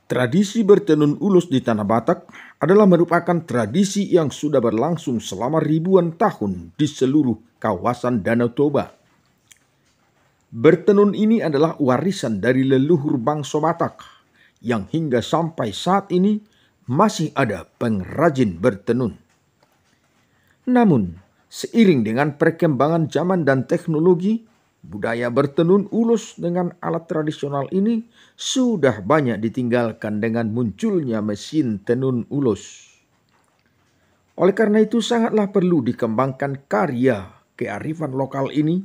Tradisi bertenun ulus di Tanah Batak adalah merupakan tradisi yang sudah berlangsung selama ribuan tahun di seluruh kawasan Danau Toba. Bertenun ini adalah warisan dari leluhur bangsa Batak yang hingga sampai saat ini masih ada pengrajin bertenun. Namun, seiring dengan perkembangan zaman dan teknologi, budaya bertenun ulus dengan alat tradisional ini sudah banyak ditinggalkan dengan munculnya mesin tenun ulus. Oleh karena itu sangatlah perlu dikembangkan karya kearifan lokal ini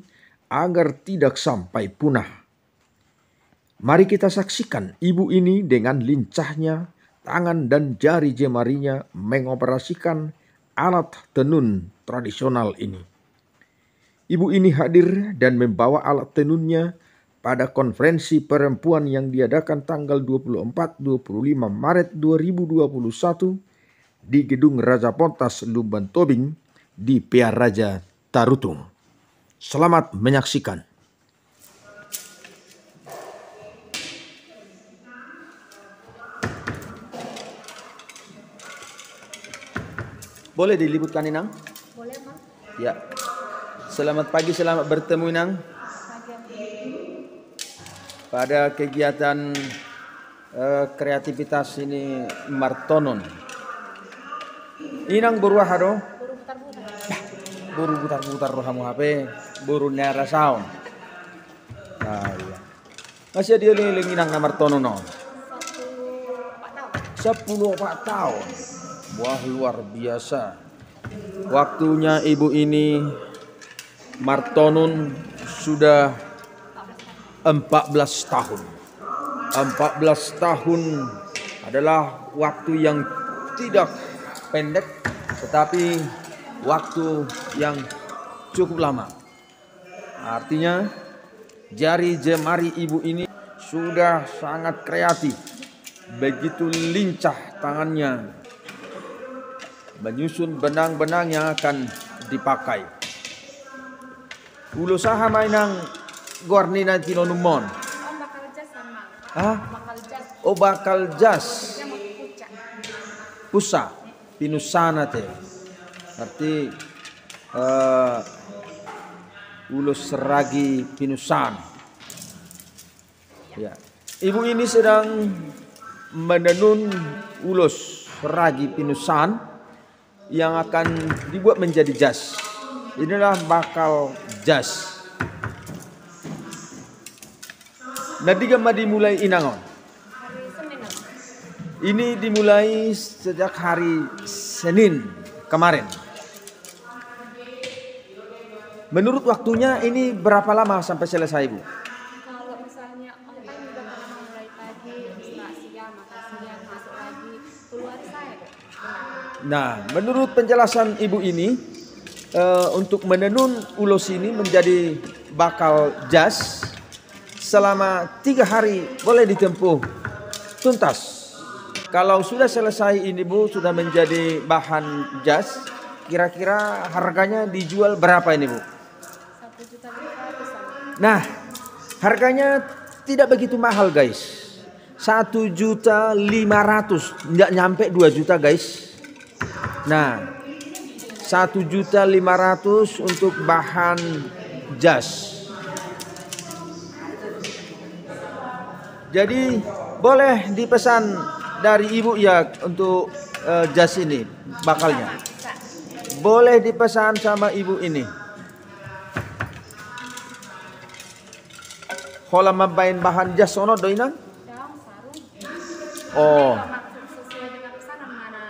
agar tidak sampai punah. Mari kita saksikan ibu ini dengan lincahnya tangan dan jari jemarinya mengoperasikan alat tenun tradisional ini. Ibu ini hadir dan membawa alat tenunnya pada konferensi perempuan yang diadakan tanggal 24-25 Maret 2021 di Gedung Raja Pontas Lumban Tobing di Pearaja Tarutung. Selamat menyaksikan. Boleh diliputkan, Inang? Boleh, Mas. Ya. Selamat pagi, selamat bertemu, Inang. Pada kegiatan kreativitas ini Martonon. Inang buru hado? Buru putar-putar rohamu HP, buru nera sound. Nah, iya. Masih dia liling Inang na Martonon no? 10 tahun. Wah, luar biasa. Waktunya ibu ini Martonon sudah 14 tahun. 14 tahun adalah waktu yang tidak pendek, tetapi waktu yang cukup lama. Artinya jari jemari ibu ini sudah sangat kreatif. Begitu lincah tangannya menyusun benang-benang yang akan dipakai. Ulo saha mainang gornina tinonumon. Bakal jas sama. Ah? Bakal jas. Oh, bakal jas. Puca. Pusa pinusana te. Arti ulo seragi pinusan. Ya. Ibu ini sedang menenun ulos seragi pinusan yang akan dibuat menjadi jas. Inilah bakal jas. Nadigama dimulai Inangon. Hari Senin. Ini dimulai sejak hari Senin kemarin. Menurut waktunya ini berapa lama sampai selesai, Bu? Kalau misalnya on time juga karena mulai pagi, setelah siang, makan siang, masuk lagi, keluar saya. Nah, menurut penjelasan ibu ini, untuk menenun ulos ini menjadi bakal jas selama 3 hari boleh ditempuh tuntas. Kalau sudah selesai ini, Bu, sudah menjadi bahan jas, kira-kira harganya dijual berapa ini, Bu? 1.500.000. Nah, harganya tidak begitu mahal, guys. 1.500.000, nggak nyampe 2 juta, guys. Nah, 1.500.000 untuk bahan jas. Jadi boleh dipesan dari ibu ya untuk jas ini bakalnya. Boleh dipesan sama ibu ini. Kalau mabain bahan jas ono doinang? Daun sarung. Oh. Sesuai dengan pesanan mana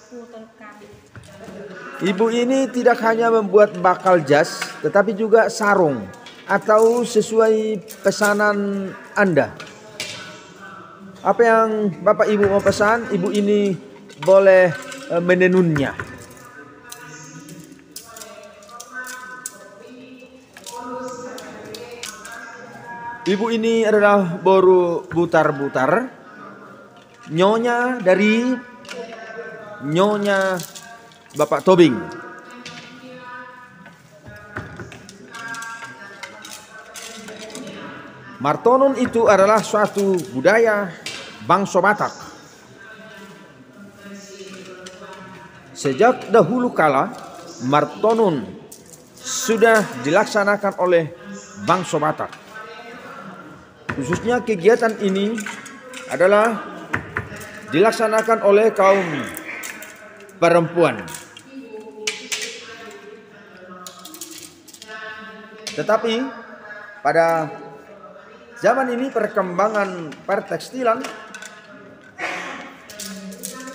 foto kami. Ibu ini tidak hanya membuat bakal jas, tetapi juga sarung atau sesuai pesanan Anda. Apa yang Bapak Ibu mau pesan, ibu ini boleh menenunnya. Ibu ini adalah baru butar-butar. Nyonya dari Nyonya Bapak Tobing. Martonon itu adalah suatu budaya bangsa Batak Sejak dahulu kala, Martonon sudah dilaksanakan oleh bangsa Batak. Khususnya kegiatan ini adalah dilaksanakan oleh kaum perempuan. Tetapi pada zaman ini perkembangan pertekstilan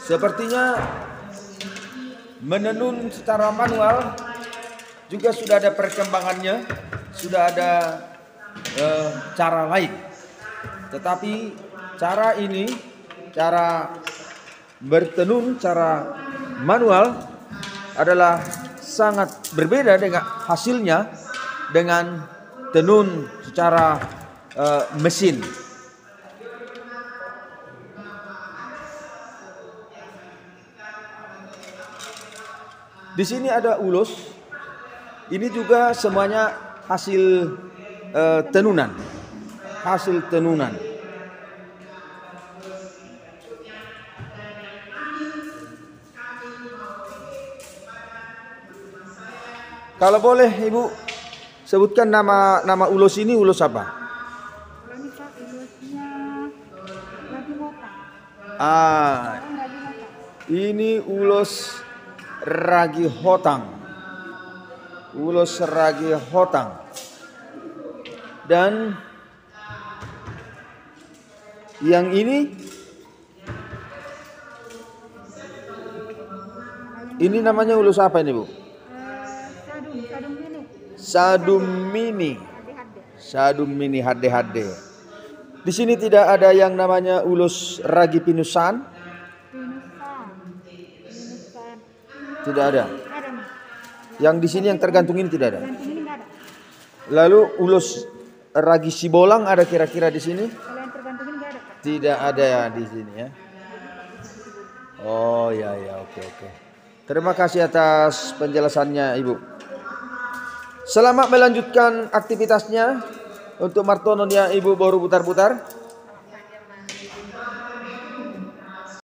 sepertinya menenun secara manual juga sudah ada perkembangannya, sudah ada cara lain. Tetapi cara ini, cara bertenun, cara manual adalah sangat berbeda dengan hasilnya dengan tenun secara mesin. Di sini ada ulos. Ini juga semuanya hasil tenunan. Hasil tenunan. Kalau boleh Ibu sebutkan nama ulos ini, ulos apa? Ini Pak, ulusnya ragi hotang. Ini ulos ragi hotang. Ulos ragi hotang. Dan yang ini namanya ulos apa ini, Bu? Sadum mini. Sadum mini HD. Di sini tidak ada yang namanya ulos ragi pinusan. Tidak ada. Yang di sini yang tergantung ini tidak ada. Lalu ulos ragi sibolang ada kira-kira di sini? Tidak ada ya di sini ya. Oh ya, oke. Terima kasih atas penjelasannya Ibu. Selamat melanjutkan aktivitasnya. Untuk Martonon yang Ibu baru putar-putar.